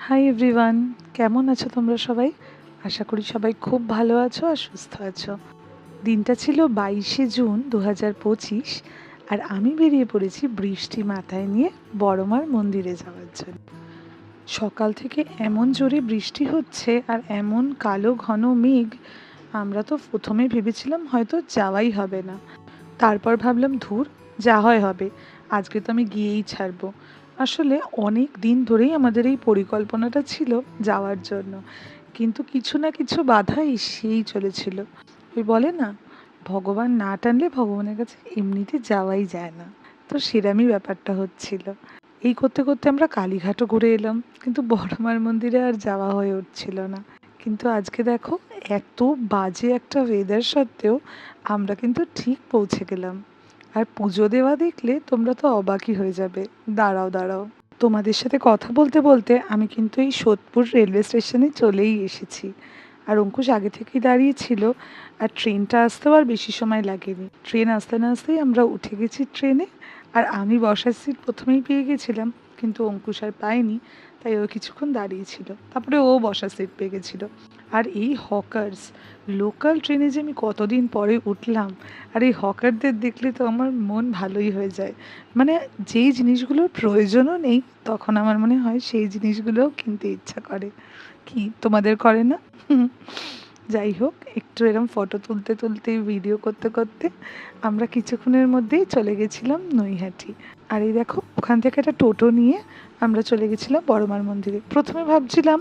Hi everyone, কেমন আছো তোমরা সবাই? আশা করি সবাই খুব ভালো আছো আর সুস্থ আছো। দিনটা ছিল 22শে জুন 2025, আর আমি বেরিয়ে পড়েছি বৃষ্টি মাথায় নিয়ে বড়মার মন্দিরে যাওয়ার জন্য। সকাল থেকে এমন জোরে বৃষ্টি হচ্ছে আর এমন কালো ঘন মেঘ, আমরা তো প্রথমে ভেবেছিলাম হয়তো যাওয়াই হবে না। তারপর ভাবলাম ধুর, যা হয় হবে, আজকে তো আমি গিয়েই ছাড়বো। আসলে অনেক দিন ধরেই আমাদের এই পরিকল্পনাটা ছিল যাওয়ার জন্য, কিন্তু কিছু না কিছু বাধা এসেই চলেছিল। ওই বলে না, ভগবান না টানলে ভগবানের কাছে এমনিতে যাওয়াই যায় না। তো সেরামই ব্যাপারটা হচ্ছিল। এই করতে করতে আমরা কালীঘাটও ঘুরে এলাম, কিন্তু বড়মার মন্দিরে আর যাওয়া হয়ে উঠছিল না। কিন্তু আজকে দেখো, এত বাজে একটা ওয়েদার সত্ত্বেও আমরা কিন্তু ঠিক পৌঁছে গেলাম। আর পুজো দেওয়া দেখলে তোমরা তো অবাকই হয়ে যাবে। দাঁড়াও দাঁড়াও, তোমাদের সাথে কথা বলতে বলতে আমি কিন্তু এই সোদপুর রেলওয়ে স্টেশনে চলেই এসেছি। আর অঙ্কুশ আগে থেকেই দাঁড়িয়েছিল। আর ট্রেনটা আসতেও আর বেশি সময় লাগেনি। ট্রেন আসতে না আসতেই আমরা উঠে গেছি ট্রেনে। আর আমি বসার সিট প্রথমেই পেয়ে গেছিলাম, কিন্তু অঙ্কুশ আর পায়নি। তাই ও কিছুক্ষণ দাঁড়িয়েছিল, তারপরে ও বসার সিট পেয়ে গেছিলো। আর এই হকার্স, লোকাল ট্রেনে যে আমি কতদিন পরে উঠলাম, আর এই হকারদের দেখলে তো আমার মন ভালোই হয়ে যায়। মানে যেই জিনিসগুলোর প্রয়োজনও নেই, তখন আমার মনে হয় সেই জিনিসগুলোও কিনতে ইচ্ছা করে। কি তোমাদের করে না? যাই হোক, একটু এরম ফটো তুলতে তুলতে ভিডিও করতে করতে আমরা কিছুক্ষণের মধ্যেই চলে গেছিলাম নৈহাটি। আর এই দেখো, ওখান থেকে একটা টোটো নিয়ে আমরা চলে গেছিলাম বড়মার মন্দিরে। প্রথমে ভাবছিলাম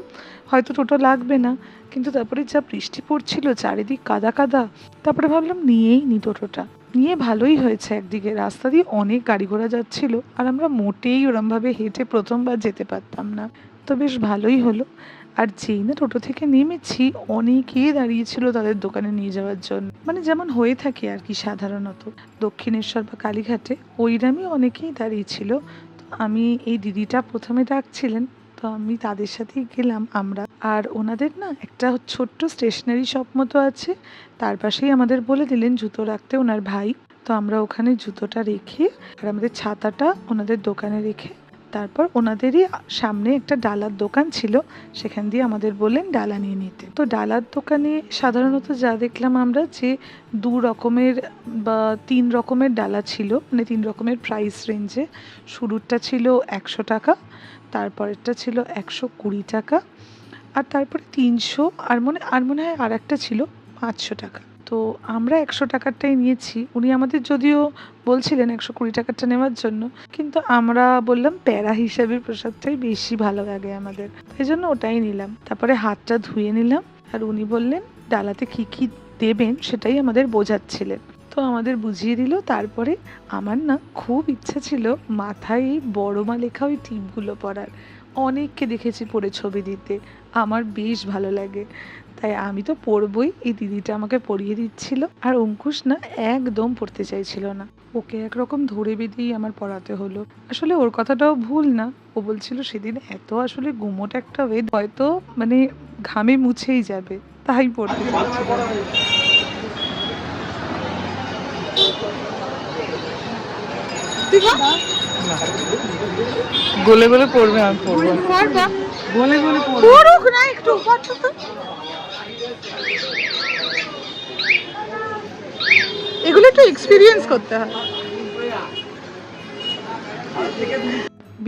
হয়তো টোটো লাগবে না, কিন্তু তারপরে যা বৃষ্টি পড়ছিল, চারিদিক কাদা কাদা, তারপরে ভাবলাম নিয়েই নি টোটোটা। নিয়ে ভালোই হয়েছে, একদিকে রাস্তা দিয়ে অনেক গাড়ি ঘোড়া যাচ্ছিল, আর আমরা মোটেই ওরমভাবে হেঁটে প্রথমবার যেতে পারতাম না। তো বেশ ভালোই হলো। আর যেই না টোটো থেকে নেমেছি, অনেকেই দাঁড়িয়েছিল তাদের দোকানে নিয়ে যাওয়ার জন্য। মানে যেমন হয়ে থাকে আর কি সাধারণত দক্ষিণেশ্বর বা কালীঘাটে, ওইরমই অনেকেই দাঁড়িয়েছিল। তো আমি, এই দিদিটা প্রথমে ডাকছিলেন, তো আমি তাদের সাথেই গেলাম আমরা। আর ওনাদের না একটা ছোট্ট স্টেশনারি শপ মতো আছে, তার পাশেই আমাদের বলে দিলেন জুতো রাখতে ওনার ভাই। তো আমরা ওখানে জুতোটা রেখে আর আমাদের ছাতাটা ওনাদের দোকানে রেখে, তারপর ওনাদেরই সামনে একটা ডালার দোকান ছিল, সেখান দিয়ে আমাদের বললেন ডালা নিয়ে নিতে। তো ডালার দোকানে সাধারণত যা দেখলাম আমরা, যে 2 রকমের বা 3 রকমের ডালা ছিল, মানে 3 রকমের প্রাইস রেঞ্জে। শুরুরটা ছিল 100 টাকা, তারপরেরটা ছিল 120 টাকা, আর তারপরে 300, আর মনে হয় আর একটা ছিল 500 টাকা। তো আমরা 100 টাকারটাই নিয়েছি। উনি আমাদের যদিও বলছিলেন 120 টাকারটা নেওয়ার জন্য, কিন্তু আমরা বললাম প্যারা হিসাবে প্রসাদটাই বেশি ভালো লাগে আমাদের, তাই জন্য ওটাই নিলাম। তারপরে হাতটা ধুয়ে নিলাম, আর উনি বললেন ডালাতে কী কী দেবেন সেটাই আমাদের বোঝাচ্ছিলেন। তো আমাদের বুঝিয়ে দিল। তারপরে আমার না খুব ইচ্ছা ছিল মাথায় এই বড়মা লেখা ওই টিপগুলো পরার। অনেককে দেখেছি পরে ছবি দিতে, আমার বেশ ভালো লাগে, তাই আমি তো পরবই। এই দিদিটা আমাকে পরিয়ে দিচ্ছিল, আর অঙ্কুশ না একদম পড়তে চাইছিল না। ওকে একরকম ধরে বেঁধেই আমার পড়াতে হলো। আসলে ওর কথাটাও ভুল না, ও বলছিল সেদিন এত আসলে গুমোট একটা ওয়েদ, হয়তো মানে ঘামে মুছেই যাবে, তাই পড়তে চাইছিল না। গলে গলে পড়বে, আমি পড়বো গলে গলে পড়ুক না একটু। এগুলো একটু এক্সপিরিয়েন্স করতে হয়।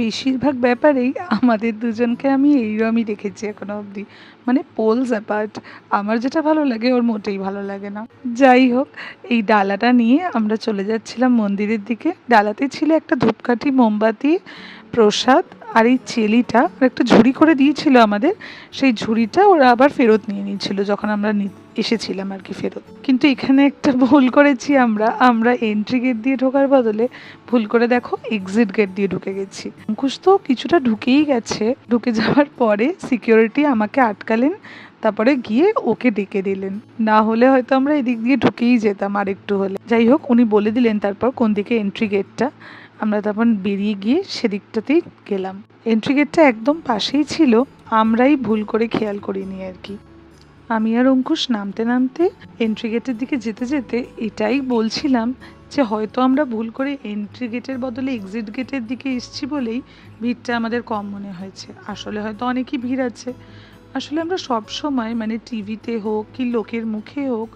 বেশিরভাগ ব্যাপারেই আমাদের দুজনকে আমি এইরমই দেখেছি এখনো অবধি, মানে পোলস অ্যাপার্ট। আমার যেটা ভালো লাগে ওর মোটেই ভালো লাগে না। যাই হোক, এই ডালাটা নিয়ে আমরা চলে যাচ্ছিলাম মন্দিরের দিকে। ডালাতে ছিল একটা ধূপকাঠি, মোমবাতি, প্রসাদ, আর এই চেলিটা আর একটা ঝুড়ি করে দিয়েছিল আমাদের। সেই ঝুড়িটা ওরা আবার ফেরত নিয়ে নিয়েছিল যখন আমরা এসেছিলাম আর কি ফেরত। কিন্তু এখানে একটা ভুল করেছি আমরা আমরা এন্ট্রি গেট দিয়ে ঢোকার বদলে ভুল করে দেখো এক্সিট গেট দিয়ে ঢুকে গেছি। অঙ্কুশ তো কিছুটা ঢুকেই গেছে, ঢুকে যাওয়ার পরে সিকিউরিটি আমাকে আটকালেন, তারপরে গিয়ে ওকে ডেকে দিলেন। না হলে হয়তো আমরা এদিক দিয়ে ঢুকেই যেতাম আর একটু হলে। যাই হোক, উনি বলে দিলেন তারপর কোন দিকে এন্ট্রি গেটটা। আমরা তখন বেরিয়ে গিয়ে সেদিকটাতেই গেলাম। এন্ট্রি গেটটা একদম পাশেই ছিল, আমরাই ভুল করে খেয়াল করিনি আর কি। আমি আর অঙ্কুশ নামতে নামতে এন্ট্রি গেটের দিকে যেতে যেতে এটাই বলছিলাম যে হয়তো আমরা ভুল করে এন্ট্রি গেটের বদলে এক্সিট গেটের দিকে এসেছি বলেই ভিড়টা আমাদের কম মনে হয়েছে। আসলে হয়তো অনেকই ভিড় আছে। আসলে আমরা সব সময় মানে টিভিতে হোক কি লোকের মুখে হোক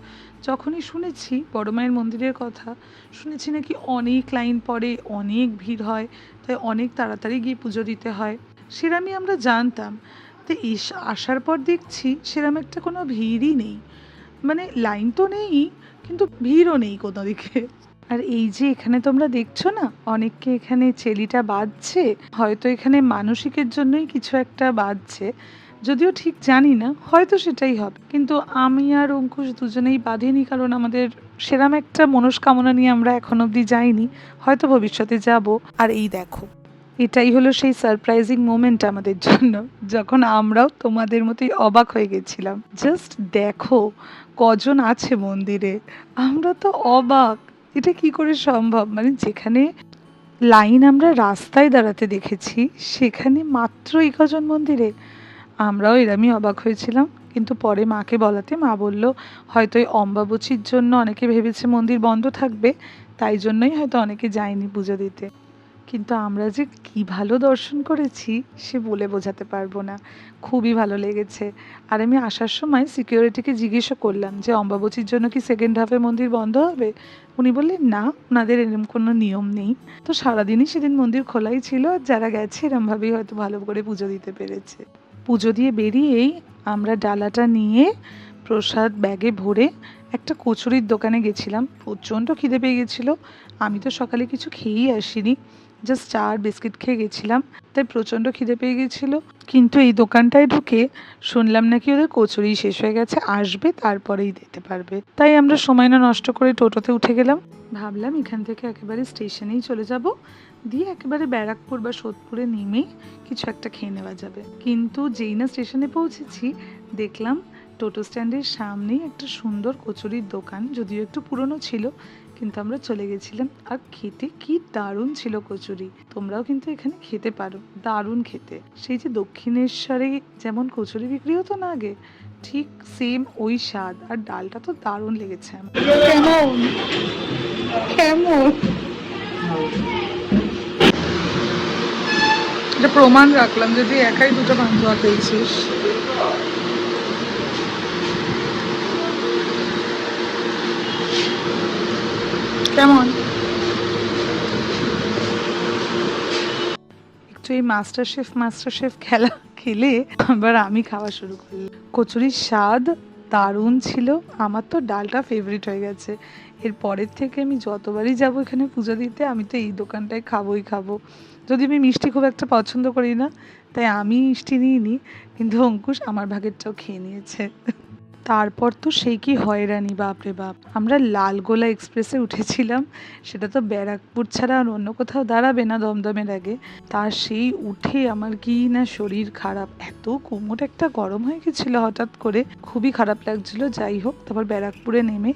যখনই শুনেছি বড় মায়ের মন্দিরের কথা, শুনেছি নাকি অনেক লাইন পড়ে, অনেক ভিড় হয়, তাই অনেক তাড়াতাড়ি গিয়ে পুজো দিতে হয়, সেরমই আমরা জানতাম। তো আসার পর দেখছি সেরম একটা কোনো ভিড়ই নেই, মানে লাইন তো নেই কিন্তু ভিড়ও নেই কোনো দিকে। আর এই যে এখানে তোমরা দেখছো না, অনেককে এখানে চেলিটা বাজছে, হয়তো এখানে মানসিকের জন্যই কিছু একটা বাজছে, যদিও ঠিক জানি না, হয়তো সেটাই হবে। কিন্তু আমি আর অঙ্কুশ দুজনেই বাঁধিনি, কারণ আমাদের সেরাম একটা মনস্কামনা নিয়ে আমরা এখন অবধি যাইনি, হয়তো ভবিষ্যতে যাব। আর এই দেখো, এটাই হলো সেই সারপ্রাইজিং মোমেন্ট আমাদের জন্য, যখন আমরাও তোমাদের মতোই অবাক হয়ে গেছিলাম। জাস্ট দেখো কজন আছে মন্দিরে, আমরা তো অবাক, এটা কি করে সম্ভব। মানে যেখানে লাইন আমরা রাস্তায় দাঁড়াতে দেখেছি, সেখানে মাত্র এই কজন মন্দিরে। আমরাও এরমই অবাক হয়েছিলাম, কিন্তু পরে মাকে বলাতে মা বলল হয়তো এই অম্বাবচীর জন্য অনেকে ভেবেছে মন্দির বন্ধ থাকবে, তাই জন্যই হয়তো অনেকে যায়নি পুজো দিতে। কিন্তু আমরা যে কি ভালো দর্শন করেছি সে বলে বোঝাতে পারবো না, খুবই ভালো লেগেছে। আর আমি আসার সময় সিকিউরিটিকে জিজ্ঞেসও করলাম যে অম্বাবচীর জন্য কি সেকেন্ড হাফে মন্দির বন্ধ হবে। উনি বললেন না, ওনাদের এরকম কোনো নিয়ম নেই। তো সারাদিনই সেদিন মন্দির খোলাই ছিল, আর যারা গেছে এরমভাবেই হয়তো ভালো করে পুজো দিতে পেরেছে। পুজো দিয়ে বেরিয়েই আমরা ডালাটা নিয়ে প্রসাদ ব্যাগে ভরে একটা কচুরির দোকানে গেছিলাম। প্রচণ্ড খিদে পেয়ে গেছিলো, আমি তো সকালে কিছু খেয়েই আসিনি, জাস্ট চা আর বিস্কিট খেয়ে গেছিলাম, তাই প্রচণ্ড খিদে পেয়ে গেছিলো। কিন্তু এই দোকানটায় ঢুকে শুনলাম নাকি ওদের কচুরি শেষ হয়ে গেছে, আসবে তারপরেই দিতে পারবে। তাই আমরা সময় না নষ্ট করে টোটোতে উঠে গেলাম। ভাবলাম এখান থেকে একেবারে স্টেশনেই চলে যাব, দিয়ে একেবারে ব্যারাকপুর বা সোদপুরে নেমেই কিছু একটা খেয়ে নেওয়া যাবে। কিন্তু যেই না স্টেশনে পৌঁছেছি, দেখলাম টোটো স্ট্যান্ডের সামনেই একটা সুন্দর কচুরির দোকান, যদিও একটু পুরনো ছিল, কিন্তু আমরা চলে গেছিলাম। আর খেতে কি দারুণ ছিল কচুরি, তোমরাও কিন্তু এখানে খেতে পারো, দারুণ খেতে। সেই যে দক্ষিণেশ্বরে যেমন কচুরি বিক্রি হতো না আগে, ঠিক সেম ওই স্বাদ। আর ডালটা তো দারুণ লেগেছে আমার। কেমন কেমন এটা প্রমাণ রাখলাম যদি একাই দুটো পান্তুয়া পেয়েছিস। কেমন একটু এই মাস্টার শেফ খেলা খেলে আবার আমি খাওয়া শুরু করলাম। কচুরির স্বাদ দারুণ ছিল, আমার তো ডালটা ফেভারিট হয়ে গেছে। এর পরের থেকে আমি যতবারই যাব এখানে পুজো দিতে, আমি তো এই দোকানটায় খাবোই খাবো। যদি আমি মিষ্টি খুব একটা পছন্দ করি না, তাই আমি মিষ্টি নিইনি, কিন্তু অঙ্কুশ আমার ভাগেরটাও খেয়ে নিয়েছে। তারপর তো সেই কি হয়রানি, বাপরে বাপ। আমরা লালগোলা এক্সপ্রেসে উঠেছিলাম, সেটা তো ব্যারাকপুর ছাড়া আর অন্য কোথাও দাঁড়াবে না দমদমের আগে। তার সেই উঠে আমার কি না শরীর খারাপ, এত কোমর একটা গরম হয়ে গেছিলো হঠাৎ করে, খুবই খারাপ লাগছিল। যাই হোক, তারপর ব্যারাকপুরে নেমে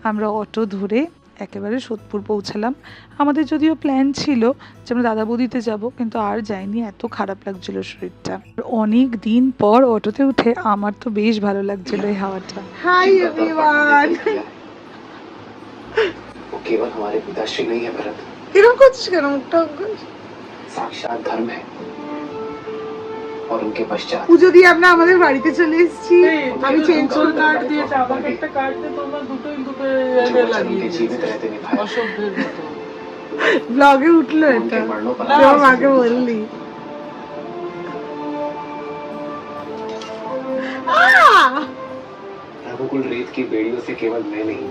আমরা অটো ধরে একেবারে সোদপুর পৌঁছালাম। আমাদের যদিও প্ল্যান ছিল যে আমরা দাদা বৌদিতে যাব, কিন্তু আর যাইনি, এত খারাপ লাগছিল শরীরটা। অনেক দিন পর অটোতে উঠে আমার তো বেশ ভালো লাগছিল এই হাওয়াটা। Hi everyone. वो केवल हमारे पिताश्री नहीं है भरत। এরকম করছিস কেন মুখটা? साक्षात धर्म है और उनके पश्चात পুজো দিয়ে আমরা আমাদের বাড়িতে চলে এসেছি। আমি চেঞ্জ করে কার্ড দিয়েছি, আমাকে একটা কার্ড দে, তোমরা দুটো লাগিয়ে জীবিত रहते निभाए অসভ্যের মতো। ব্লগে উঠলো এটা, তোর মাকে বললি। रघुकुल रेत की बेड़ियों से केवल मैं नहीं,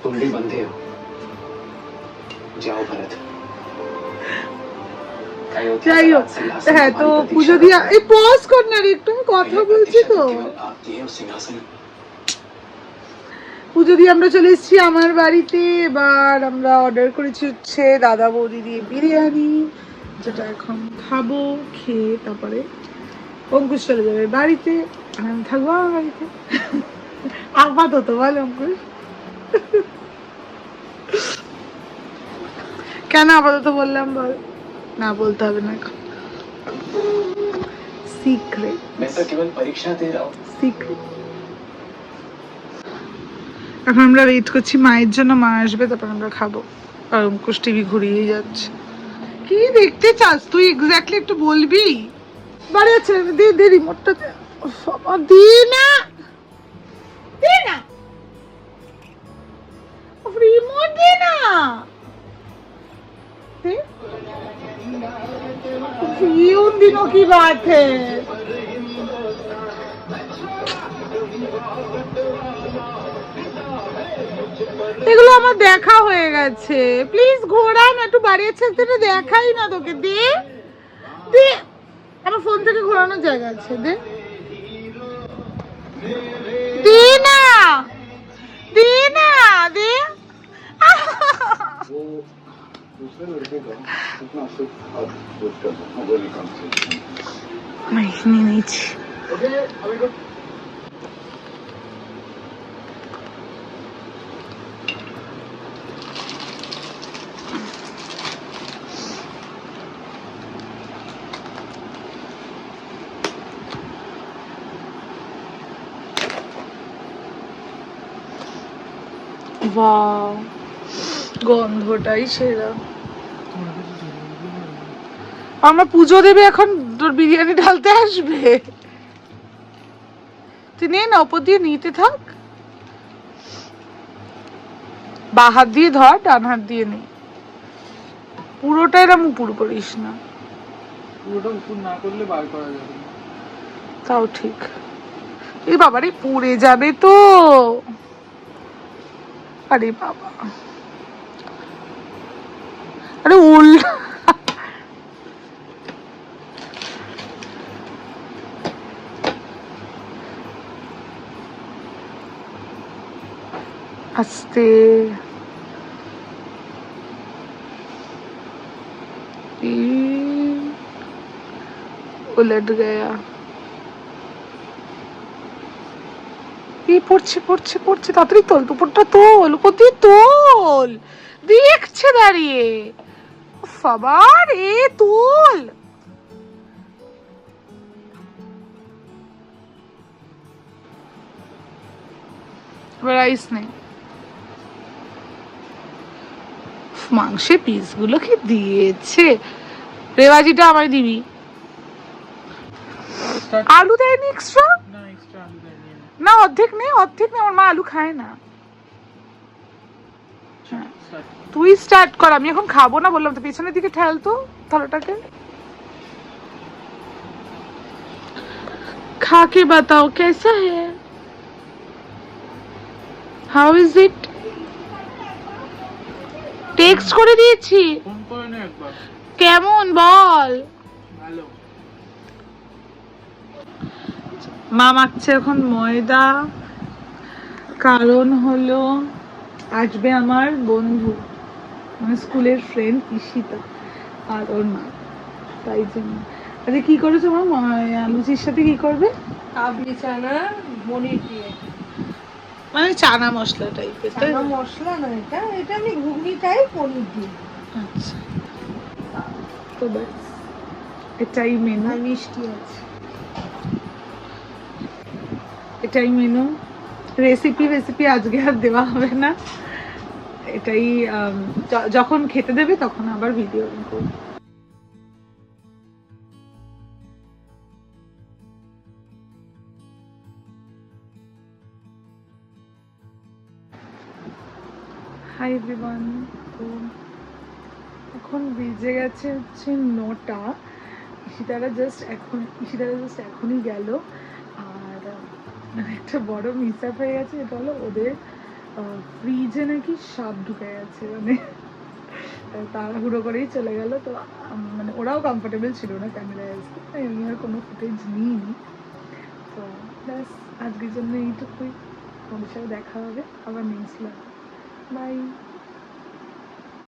तुम भी बंधे हो। जाओ भरत। যাই হোক, হ্যাঁ তো পুজো দিয়ে এই পজ কর না রে, একটু কথা বলছি তো। পুজো দিয়ে আমরা চলে এসেছি আমার বাড়িতে। এবার আমরা অর্ডার করেছি হচ্ছে দাদা বৌদি দিয়ে বিরিয়ানি, যেটা এখন খাবো। খেয়ে তারপরে অঙ্কুশ চলে যাবে বাড়িতে, আমি থাকবো আমার বাড়িতে আপাতত। বল অঙ্কুশ, কেন আপাতত বললাম বল? না বলতে হবে না এখন। সিক্রেট मैं तो केवल परीक्षा दे रहा हूँ সিক্রেট। এখন আমরা ওয়েট করছি মায়ের জন্য, মা আসবে তারপর আমরা খাবো। আর অঙ্কুশ টিভি ঘুরিয়ে যাচ্ছে। কি দেখতে চাস তুই এক্স্যাক্টলি একটু বলবি? বাড়ি আছে, দে দে রিমোটটা দে। বাবা দে না, দে না রিমোট, দে না, दे। ये उन दिनों की बात है। এগুলো আমার দেখা হয়ে গেছে, প্লিজ ঘোরা না, একটু বাড়িয়েছে একটু দেখাই না তোকে, দে দে, আমার ফোন থেকে ঘোরানোর জায়গা আছে, দে দে না, দে না, দে। नहीं नहीं वाव, গন্ধটাই সেরা। আমার পুজো দেবে এখন, তোর বিরিয়ানি ঢালতে আসবে। তুই নে না, ওপর দিয়ে নিতে থাক, বা হাত দিয়ে ধর, ডান হাত দিয়ে নে। পুরোটা এরম উপর করিস না, পুরোটা উপর না করলে বার করা যাবে না। তাও ঠিক। এই বাবারে পুড়ে যাবে তো। আরে বাবা, আরে উল্টা আস্তে। उलट गया। এই পড়ছে পড়ছে পড়ছে, তাড়াতাড়ি তোল, উপরটা তোল, উপর দিয়ে তোল, দেখছে দাঁড়িয়ে। বাবা রে তোল। রাইস নেই, মাংসের পিস গুলো কি দিয়েছে। রেওয়াজিটা আমায় দিবি। আলু দেয়নি এক্সট্রা? না এক্সট্রা আলু দেয়নি। না অর্ধেক নেই, অর্ধেক নেই, আমার মা আলু খায় না। তুই স্টার্ট কর, আমি এখন খাবো না বললাম তো। পিছনের দিকে ঠেল তো থালাটাকে, खा के बताओ कैसा है, हाउ इज इट। টেক্সট করে দিয়েছি, ফোন করে নে একবার। কেমন বল। ভালো। মা মাখছে এখন ময়দা, কারণ হলো আসবে আমার বন্ধু, মানে স্কুলের ফ্রেন্ড ঈশিতা আর ওর মা, তাই জন্য। আরে কি করেছো মা, লুচির সাথে কি করবে? কাবলি চানা পনির দিয়ে, মানে চানা মশলা টাইপের, তাই চানা মশলা না, এটা এটা আমি ঘুগনি টাইপ পনির দিই। আচ্ছা, তো ব্যাস এটাই মেনু। আর মিষ্টি আছে। এটাই মেনু। রেসিপি আজকে আর দেওয়া হবে না, এটাই যখন খেতে দেবে তখন আবার ভিডিও করব। হাই এভরিওয়ান, তো এখন বেজে গেছে হচ্ছে 9টা। ঈশিতারা জাস্ট এখনই গেল। আর একটা বড় মিস আপ হয়ে গেছে, এটা হলো ওদের ফ্রিজে নাকি সাপ ঢুকে গেছে, মানে তাড়াহুড়ো করেই চলে গেল। তো মানে ওরাও কমফোর্টেবল ছিল না ক্যামেরায় আসতে, তাই আমি আর কোনো ফুটেজ নিইনি। তো ব্যাস আজকের জন্য এইটুকুই, তোমাদের সাথে দেখা হবে আবার নেক্সট ব্লগে। বাই।